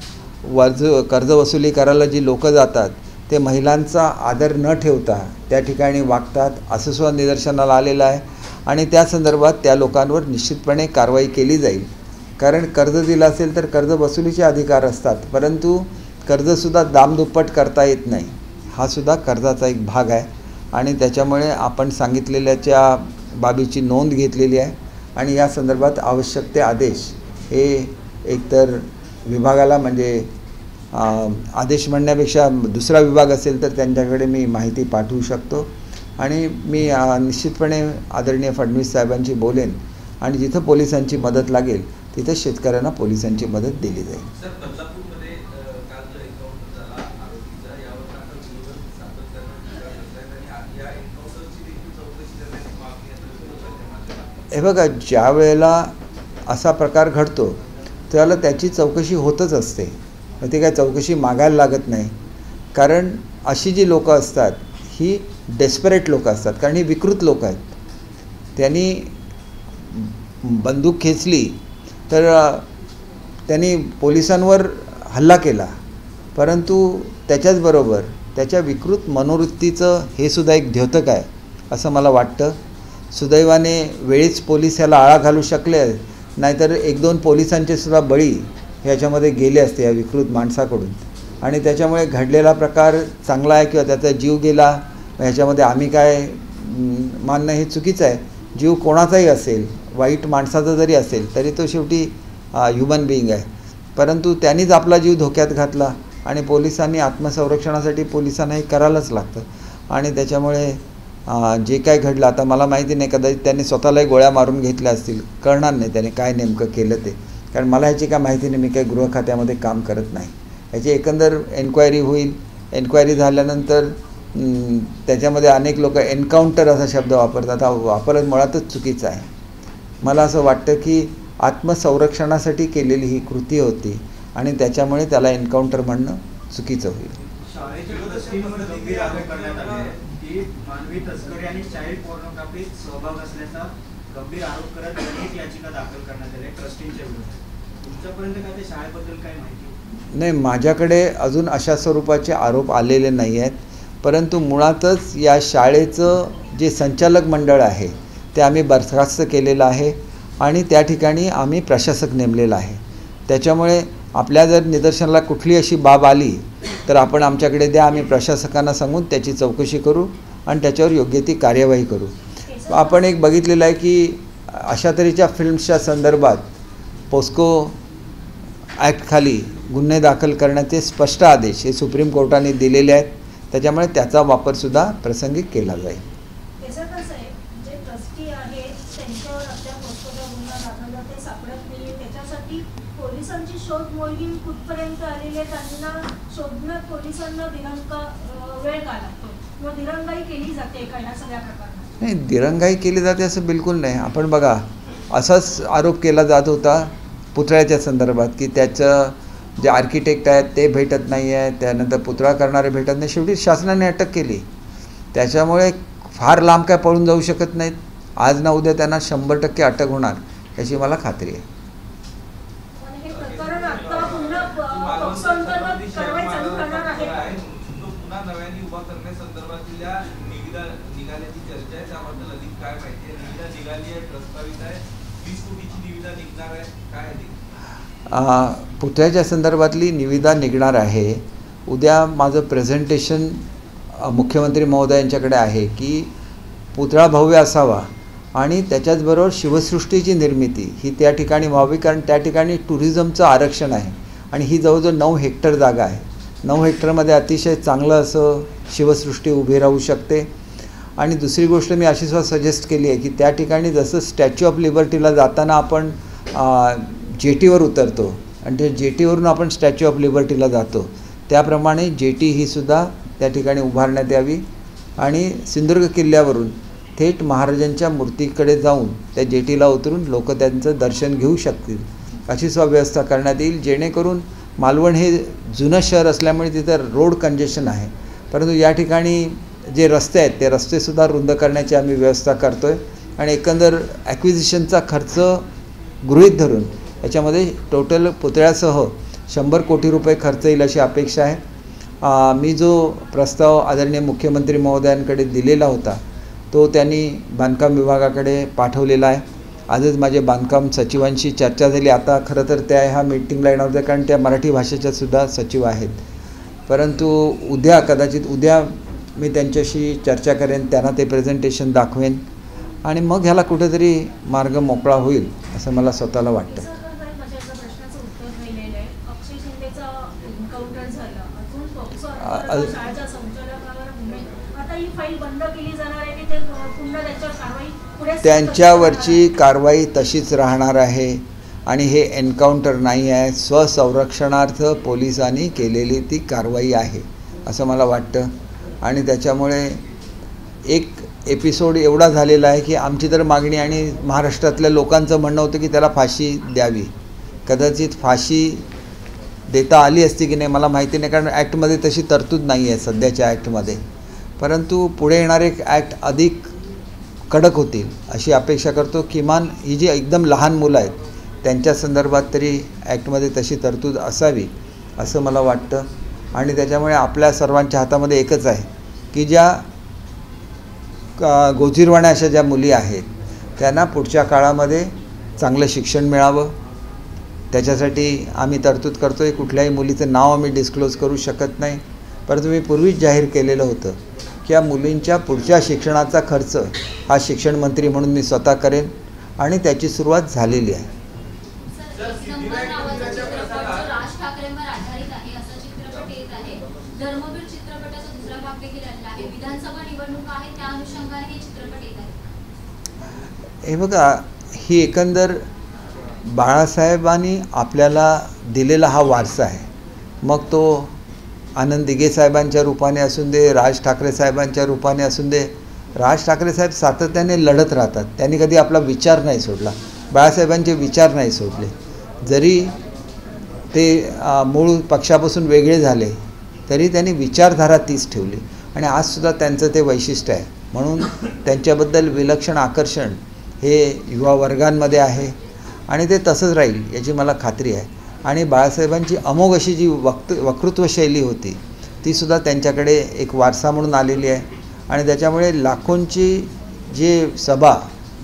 कर्ज वसुली करायला जी लोकं जातात ते महिलांचा आदर न ठेवता त्या ठिकाणी वागतात, असं सुद्धा निदर्शनाला आलेलं आहे. आणि त्या संदर्भात त्या लोकांवर निश्चितपणे कारवाई केली जाईल, कारण कर्ज दिलं असेल तर कर्ज वसुलीचे अधिकार असतात, परंतु कर्जसुद्धा दामदुप्पट करता येत नाही, हा सुद्धा कर्जाचा एक भाग आहे. आणि त्याच्यामुळे आपण सांगितलेल्याच्या बाबीची नोंद घेतलेली आहे आणि या संदर्भात आवश्यक ते आदेश हे एकतर विभागाला, म्हणजे आदेश म्हणण्यापेक्षा दुसरा विभाग असेल तर त्यांच्याकडे मी माहिती पाठवू शकतो. आणि मी निश्चितपणे आदरणीय फडणवीस साहेबांशी बोलेन आणि जिथं पोलिसांची मदत लागेल तिथं शेतकऱ्यांना पोलिसांची मदत दिली जाईल. हे बघा, ज्या वेळेला असा प्रकार घडतो त्याला त्याची चौकशी होतच असते. ते काय चौकशी मागायला लागत नाही, कारण अशी जी लोकं असतात ही डेस्परेट लोकं असतात, कारण ही विकृत लोकं आहेत. त्यांनी बंदूक खेचली तर त्यांनी पोलिसांवर हल्ला केला, परंतु त्याच्याचबरोबर त्याच्या विकृत मनोवृत्तीचं हे सुद्धा एक द्योतक आहे असं मला वाटतं. सुदैवाने वेळीच पोलीस याला आळा घालू शकले, नाहीतर 1-2 पोलिसांचे सुद्धा बळी ह्याच्यामध्ये गेले असते या विकृत माणसाकडून. आणि त्याच्यामुळे घडलेला प्रकार चांगला आहे किंवा त्याचा जीव गेला ह्याच्यामध्ये आम्ही काय मानणं हे चुकीचं आहे. जीव कोणाचाही असेल, वाईट माणसाचा जरी असेल तरी तो शेवटी ह्युमन बिईंग आहे. परंतु त्यांनीच आपला जीव धोक्यात घातला आणि पोलिसांनी आत्मसंरक्षणासाठी पोलिसांना हे करायलाच लागतं. आणि त्याच्यामुळे जे काय घडलं आता मला माहिती नाही, कदाचित त्यांनी स्वतःलाही गोळ्या मारून घेतल्या असतील, कळणार नाही त्याने काय नेमकं केलं ते, कारण मला ह्याची काय माहिती नाही. मी काही गृह खात्यामध्ये काम करत नाही. ह्याची एकंदर एन्क्वायरी होईल. एन्क्वायरी झाल्यानंतर त्याच्यामध्ये अनेक लोक एन्काउंटर असा शब्द वापरतात. हा वापर मुळातच चुकीचा आहे. मला असं वाटतं की आत्मसंरक्षणासाठी केलेली ही कृती होती आणि त्याच्यामुळे त्याला एन्काउंटर म्हणणं चुकीचं होईल. शाळेच्या ट्रस्टींवर गंभीर आरोप करण्यात आले आहेत की मानवी तस्करी आणि चाइल्ड पोर्नोग्राफीत सहभाग असल्याचा गंभीर आरोप करत अनेक याचिका दाखल करण्यात आल्या ट्रस्टींच्या विरोधात. तुमच्यापर्यंत काय ते शाळेबद्दल काय माहिती? नाही, माझ्याकडे अजून अशा स्वरूपाचे आरोप आलेले नाही आहेत, परंतु मुळातच या शाळेचं जे संचालक मंडळ आहे ते आम्ही बरखास्त केलेलं आहे आणि त्या ठिकाणी आम्ही प्रशासक नेमलेला आहे. त्याच्यामुळे आपल्या जर निदर्शनाला कुठली अशी बाब आली तर आपण आमच्याकडे द्या, आम्ही प्रशासकांना सांगून त्याची चौकशी करू आणि त्याच्यावर योग्य ती कार्यवाही करू. आपण एक बघितलेलं आहे की अशा तऱ्हेच्या फिल्म्सच्या संदर्भात पोस्को ॲक्टखाली गुन्हे दाखल करण्याचे स्पष्ट आदेश हे सुप्रीम कोर्टाने दिलेले आहेत. त्याच्यामुळे त्याचा वापरसुद्धा प्रसंगी केला जाईल. पोलिसांची शोध मोहीम कुठपर्यंत आलेली आहे, त्यांना शोधण्यात पोलिसांना वेळ का लागतो किंवा दिरंगाई केली जाते या सगळ्या प्रकारात? नाही, दिरंगाई केली जाते असं बिलकुल नाही. आपण बघा, असाच आरोप केला जात होता पुतळ्याच्या संदर्भात की त्याचं जे आर्किटेक्ट आहेत ते भेटत नाही आहे, त्यानंतर पुतळा करणारे भेटत नाही. शेवटी शासनाने अटक केली. त्याच्यामुळे फार लांब काय पळून जाऊ शकत नाहीत. आज ना उद्या त्यांना 100% अटक होणार याची मला खात्री आहे. पुतळ्याच्या संदर्भातली निविदा निघणार आहे. उद्या माझं प्रेझेंटेशन मुख्यमंत्री महोदयांच्याकडे आहे की पुतळा भव्य असावा आणि त्याच्याचबरोबर शिवसृष्टीची निर्मिती ही त्या ठिकाणी व्हावी, कारण त्या ठिकाणी टुरिझमचं आरक्षण आहे आणि ही जवळजवळ 9 हेक्टर जागा आहे. 9 हेक्टरमध्ये अतिशय चांगलं असं शिवसृष्टी उभी राहू शकते. आणि दुसरी गोष्ट मी अशी सुद्धा सजेस्ट केली आहे की त्या ठिकाणी जसं स्टॅच्यू ऑफ लिबर्टीला जाताना आपण जेटीवर उतरतो आणि त्या जेटीवरून आपण स्टॅच्यू ऑफ लिबर्टीला जातो, त्याप्रमाणे जेटी ही सुद्धा त्या ठिकाणी उभारण्यात यावी आणि सिंधुदुर्ग किल्ल्यावरून थेट महाराजांच्या मूर्तीकडे जाऊन त्या जेटीला उतरून लोक त्यांचं दर्शन घेऊ शकतील अशी सुद्धा व्यवस्था करण्यात येईल. जेणेकरून मालवण हे जुनं शहर असल्यामुळे तिथं रोड कंजेशन आहे, परंतु या ठिकाणी जे रस्ते आहेत ते रस्तेसुद्धा रुंद करण्याची आम्ही व्यवस्था करतो आहे आणि एकंदर ॲक्विजिशनचा खर्च गृहीत धरून याच्यामध्ये टोटल पुतळ्यासह 100 कोटी रुपये खर्च येईल अशी अपेक्षा आहे. मी जो प्रस्ताव आदरणीय मुख्यमंत्री महोदयांकडे दिलेला होता तो त्यांनी बांधकाम विभागाकडे पाठवलेला आहे. आजच माझे बांधकाम सचिवांशी चर्चा झाली. आता खरं तर त्या ह्या मीटिंगला येणार होत्या कारण त्या मराठी भाषेच्यासुद्धा सचिव आहेत, परंतु उद्या कदाचित उद्या मी त्यांच्याशी चर्चा करेन, त्यांना ते प्रेझेंटेशन दाखवेन आणि मग ह्याला कुठेतरी मार्ग मोकळा होईल असं मला स्वतःला वाटतं. त्यांच्यावरची कारवाई तशीच राहणार आहे आणि हे एन्काउंटर नाही आहे, स्वसंरक्षणार्थ पोलिसांनी केलेली ती कारवाई आहे असं मला वाटतं. आणि त्याच्यामुळे एक एपिसोड एवढा झालेला आहे की आमची तर मागणी आणि महाराष्ट्रातल्या लोकांचं म्हणणं होतं की त्याला फाशी द्यावी, कदाचित फाशी देता आली असती की नाही मला माहिती नाही, कारण ॲक्टमध्ये तशी तरतूद नाही आहे सध्याच्या ॲक्टमध्ये. परंतु पुढे येणारे ॲक्ट अधिक कडक होतील अशी अपेक्षा करतो. किमान ही जी एकदम लहान मुलं आहेत त्यांच्या संदर्भात तरी ॲक्टमध्ये तशी तरतूद असावी असं मला वाटतं. आणि त्याच्यामुळे आपल्या सर्वांच्या हातामध्ये एकच आहे की ज्या गोजीरवाण्या अशा ज्या मुली आहेत त्यांना पुढच्या काळामध्ये चांगलं शिक्षण मिळावं. त्याच्यासाठी आम्ही तरतूद करतो आहे. कुठल्याही मुलीचं नाव आम्ही डिस्क्लोज करू शकत नाही, परंतु मी पूर्वीच जाहीर केलेलं होतं की या मुलींच्या पुढच्या शिक्षणाचा खर्च हा शिक्षण मंत्री म्हणून मी स्वतः करेन आणि त्याची सुरुवात झालेली आहे. हे बघा, ही एकंदर बाळासाहेबांनी आपल्याला दिलेला हा वारसा आहे. मग तो आनंद दिघे साहेबांच्या रूपाने असून दे, राज ठाकरे साहेबांच्या रूपाने असून दे. राज ठाकरे साहेब सातत्याने लढत राहतात. त्यांनी कधी आपला विचार नाही सोडला. बाळासाहेबांचे विचार नाही सोडले. जरी ते मूळ पक्षापासून वेगळे झाले तरी त्यांनी विचारधारा तीच ठेवली आणि आजसुद्धा त्यांचं ते वैशिष्ट्य आहे. म्हणून त्यांच्याबद्दल विलक्षण आकर्षण हे युवा वर्गांमध्ये आहे आणि ते तसंच राहील याची मला खात्री आहे. आणि बाळासाहेबांची अमोघ अशी जी वक्तृत्व शैली होती तीसुद्धा त्यांच्याकडे एक वारसा म्हणून आलेली आहे. आणि त्याच्यामुळे लाखोंची जे सभा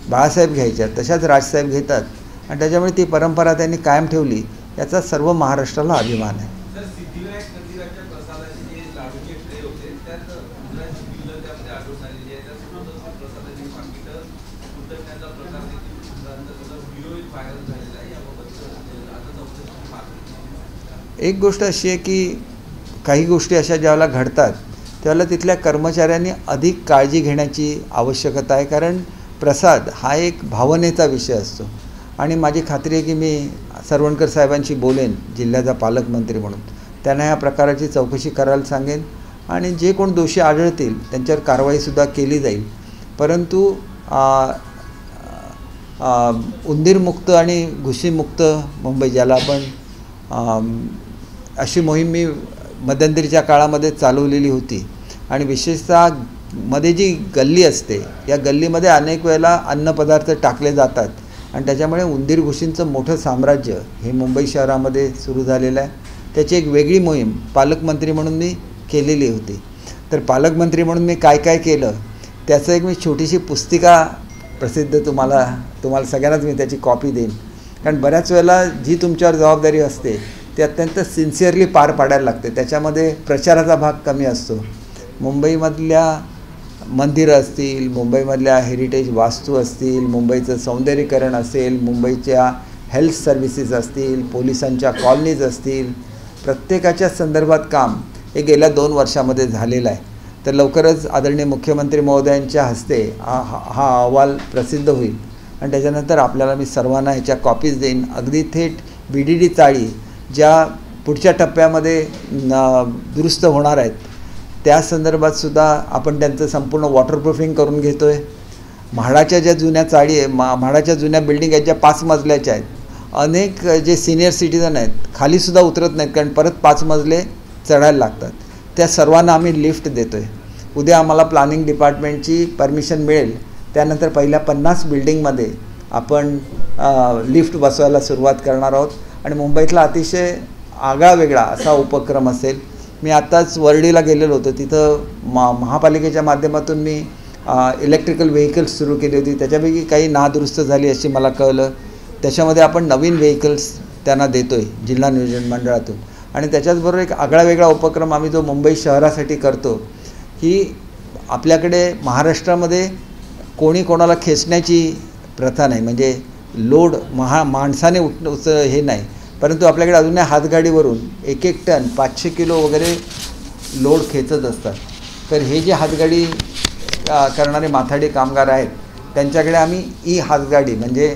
बाळासाहेब घ्यायच्या तशाच राजसाहेब घेतात आणि त्याच्यामुळे ती परंपरा त्यांनी कायम ठेवली याचा सर्व महाराष्ट्राला अभिमान आहे. एक गोष्ट अशी आहे की काही गोष्टी अशा ज्यावेळेला घडतात त्यावेळेला तिथल्या कर्मचाऱ्यांनी अधिक काळजी घेण्याची आवश्यकता आहे, कारण प्रसाद हा एक भावनेचा विषय असतो. आणि माझी खात्री आहे की मी सरवणकर साहेबांशी बोलेन जिल्ह्याचा पालकमंत्री म्हणून. त्यांना या प्रकाराची चौकशी करायला सांगेन आणि जे कोण दोषी आढळतील त्यांच्यावर कारवाईसुद्धा केली जाईल. परंतु उंदीरमुक्त आणि घुशीमुक्त मुंबई ज्याला आपण अशी मोहीम मी मध्यंतरीच्या काळामध्ये चालवलेली होती. आणि विशेषतः मध्ये जी गल्ली असते या गल्लीमध्ये अनेक वेळेला अन्नपदार्थ टाकले जातात आणि त्याच्यामुळे उंदीर घुशींचं मोठं साम्राज्य हे मुंबई शहरामध्ये सुरू झालेलं आहे. त्याची एक वेगळी मोहीम पालकमंत्री म्हणून मी केलेली होती. तर पालकमंत्री म्हणून मी काय काय केलं त्याचं एक मी छोटीशी पुस्तिका प्रसिद्ध तुम्हाला सगळ्यांनाच मी त्याची कॉपी देईन. कारण बऱ्याच वेळेला जी तुमच्यावर जबाबदारी असते ती अत्यंत सिन्सिअरली पार पाडायला लागते. त्याच्यामध्ये प्रचाराचा भाग कमी असतो. मुंबईमधल्या मंदिरं असतील, मुंबईमधल्या हेरिटेज वास्तू असतील, मुंबईचं सौंदर्यीकरण असेल, मुंबईच्या हेल्थ सर्व्हिसेस असतील, पोलिसांच्या कॉलनीज असतील, प्रत्येकाच्या संदर्भात काम हे गेल्या 2 वर्षामध्ये झालेलं आहे. तर लवकरच आदरणीय मुख्यमंत्री महोदयांच्या हस्ते हा अहवाल प्रसिद्ध होईल आणि त्याच्यानंतर आपल्याला मी सर्वांना ह्याच्या कॉपीज देईन. अगदी थेट BDD चाळी ज्या पुढच्या टप्प्यामध्ये दुरुस्त होणार आहेत त्या संदर्भातसुद्धा आपण त्यांचं संपूर्ण वॉटरप्रूफिंग करून घेतो आहे. म्हाडाच्या ज्या जुन्या चाळी आहे, म्हाडाच्या जुन्या बिल्डिंग आहेत ज्या 5 मजल्याच्या आहेत, अनेक जे सिनियर सिटीजन आहेत खालीसुद्धा उतरत नाहीत कारण परत 5 मजले चढायला लागतात. त्या सर्वांना आम्ही लिफ्ट देतो आहे. उद्या आम्हाला प्लॅनिंग डिपार्टमेंटची परमिशन मिळेल त्यानंतर पहिल्या 50 बिल्डिंगमध्ये आपण लिफ्ट बसवायला सुरुवात करणार आहोत. आणि मुंबईतला अतिशय आगळावेगळा असा उपक्रम असेल. मी आत्ताच वर्डीला गेलेलो होतो. तिथं महापालिकेच्या माध्यमातून मी इलेक्ट्रिकल व्हेकल्स सुरू केली होती. त्याच्यापैकी काही नादुरुस्त झाली अशी मला कळलं. त्याच्यामध्ये आपण नवीन व्हेकल्स त्यांना देतो आहे जिल्हा नियोजन मंडळातून. आणि त्याच्याचबरोबर एक आगळावेगळा उपक्रम आम्ही जो मुंबई शहरासाठी करतो की आपल्याकडे महाराष्ट्रामध्ये कोणी कोणाला खेचण्याची प्रथा नाही. म्हणजे लोड माणसाने हे नाही, परंतु आपल्याकडे अजूनही हातगाडीवरून 1-1 टन 500 किलो वगैरे लोड खेचत असतात. तर हे जे हातगाडी करणारे माथाडी कामगार आहेत त्यांच्याकडे आम्ही हातगाडी म्हणजे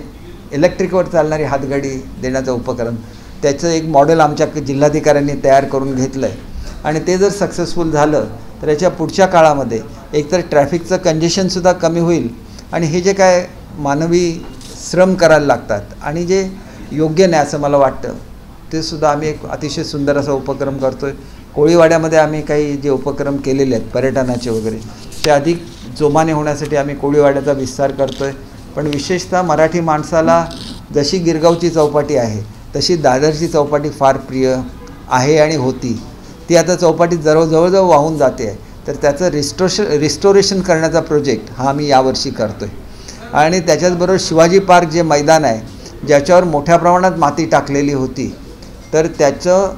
इलेक्ट्रिकवर चालणारी हातगाडी देण्याचा उपक्रम त्याचं एक मॉडेल आमच्या जिल्हाधिकाऱ्यांनी तयार करून घेतलं आहे. आणि ते जर सक्सेसफुल झालं तर याच्या पुढच्या काळामध्ये एकतर ट्रॅफिकचं कंजेशनसुद्धा कमी होईल आणि हे जे काय मानवी श्रम करायला लागतात आणि जे योग्य नाही असं मला वाटतं. ते सुद्धा आम्ही एक अतिशय सुंदर असा उपक्रम करतो आहे. कोळीवाड्यामध्ये आम्ही काही जे उपक्रम केलेले आहेत पर्यटनाचे वगैरे, ते अधिक जोमाने होण्यासाठी आम्ही कोळीवाड्याचा विस्तार करतो आहे. पण विशेषतः मराठी माणसाला जशी गिरगावची चौपाटी आहे तशी दादरची चौपाटी फार प्रिय आहे आणि होती. ती आता चौपाटी जवळजवळ वाहून जाते आहे. तर त्याचं रिस्टोरेशन करण्याचा प्रोजेक्ट हा आम्ही यावर्षी करतो आहे. आणि त्याच्याचबरोबर शिवाजी पार्क जे मैदान आहे ज्याच्यावर मोठ्या प्रमाणात माती टाकलेली होती, तर त्याचं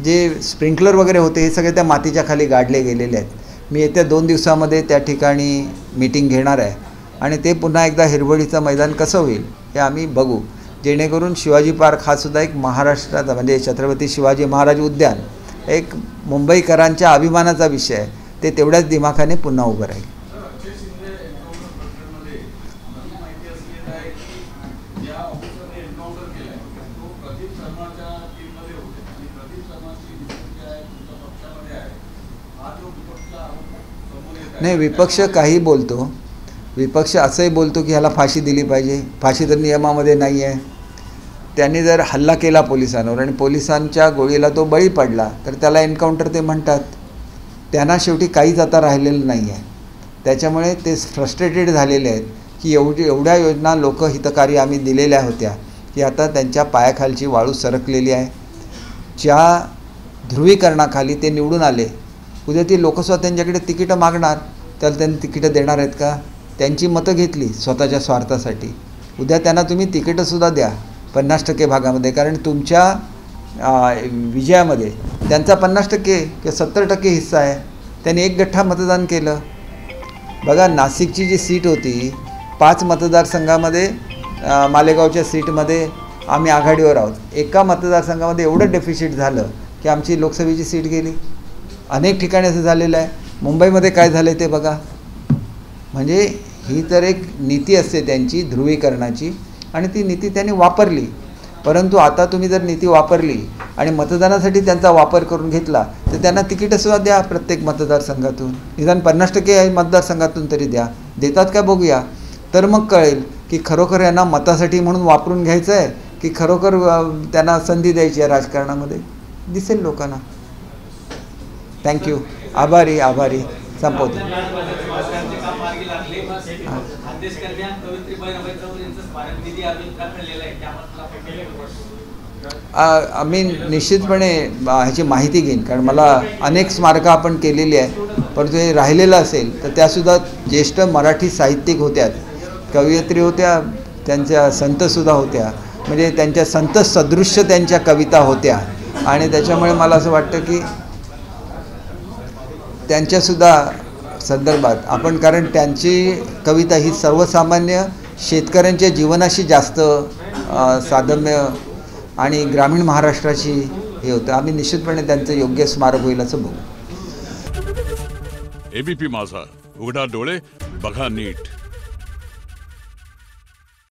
जे स्प्रिंकलर वगैरे होते हे सगळे त्या मातीच्या खाली गाडले गेलेले आहेत. मी येत्या 2 दिवसामध्ये त्या ठिकाणी मीटिंग घेणार आहे आणि ते पुन्हा एकदा हिरवळीचं मैदान कसं होईल हे आम्ही बघू, जेणेकरून शिवाजी पार्क हा सुद्धा एक महाराष्ट्राचा म्हणजे छत्रपती शिवाजी महाराज उद्यान एक मुंबईकरांच्या अभिमानाचा विषय आहे. ते तेवढ्याच दिमाखाने पुन्हा उभं राहील. नाही, विपक्ष काही बोलतो. विपक्ष असंही बोलतो की ह्याला फाशी दिली पाहिजे. फाशी तर नियमामध्ये नाही आहे. त्यांनी जर हल्ला केला पोलिसांवर आणि पोलिसांच्या गोळीला तो बळी पडला तर त्याला एन्काउंटर ते म्हणतात. त्यांना शेवटी काहीच आता राहिलेलं नाही आहे. त्याच्यामुळे ते फ्रस्ट्रेटेड झालेले आहेत की एवढ्या योजना लोकहितकारी आम्ही दिलेल्या होत्या की आता त्यांच्या पायाखालची वाळू सरकलेली आहे. ज्या ध्रुवीकरणाखाली ते निवडून आले, उद्या ती लोकसभा त्यांच्याकडे तिकीटं मागणार, त्याला त्यांनी तिकीटं देणार आहेत का? त्यांची मतं घेतली स्वतःच्या स्वार्थासाठी. उद्या त्यांना तुम्ही तिकीटंसुद्धा द्या 50% भागामध्ये, कारण तुमच्या विजयामध्ये त्यांचा 50% किंवा 70% हिस्सा आहे. त्यांनी 1 गठ्ठा मतदान केलं. बघा, नाशिकची जी सीट होती 5 मतदारसंघामध्ये, मालेगावच्या सीटमध्ये आम्ही आघाडीवर आहोत. एका मतदारसंघामध्ये एवढं डेफिसिट झालं की आमची लोकसभेची सीट गेली. अनेक ठिकाणी असं झालेलं आहे. मुंबईमध्ये काय झालं ते बघा. म्हणजे ही तर एक नीती असते त्यांची ध्रुवीकरणाची आणि ती नीती त्यांनी वापरली. परंतु आता तुम्ही जर नीती वापरली आणि मतदानासाठी त्यांचा वापर करून घेतला तर त्यांना तिकीटंसुद्धा द्या प्रत्येक मतदारसंघातून, निदान 50% मतदारसंघातून तरी द्या. देतात का बघूया. तर मग कळेल की खरोखर यांना मतासाठी म्हणून वापरून घ्यायचं आहे की खरोखर त्यांना संधी द्यायची आहे राजकारणामध्ये. दिसेल लोकांना. थँक्यू. आभारी संपवतो. आम्ही निश्चितपणे ह्याची माहिती घेईन, कारण मला अनेक स्मारकं आपण केलेली आहे. परंतु हे राहिलेलं असेल तर त्यासुद्धा ज्येष्ठ मराठी साहित्यिक होत्या, कवयित्री होत्या, त्यांच्या संतसुद्धा होत्या. म्हणजे त्यांच्या संत सदृश्य त्यांच्या कविता होत्या आणि त्याच्यामुळे मला असं वाटतं की त्यांच्यासुद्धा संदर्भात आपण, कारण त्यांची कविता ही सर्वसामान्य शेतकऱ्यांच्या जीवनाशी जास्त साधम्य आणि ग्रामीण महाराष्ट्राची हे होतं. आम्ही निश्चितपणे त्यांचं योग्य स्मारक होईल असं बघू. एबीपी माझा, उघडा डोळे बघा नीट.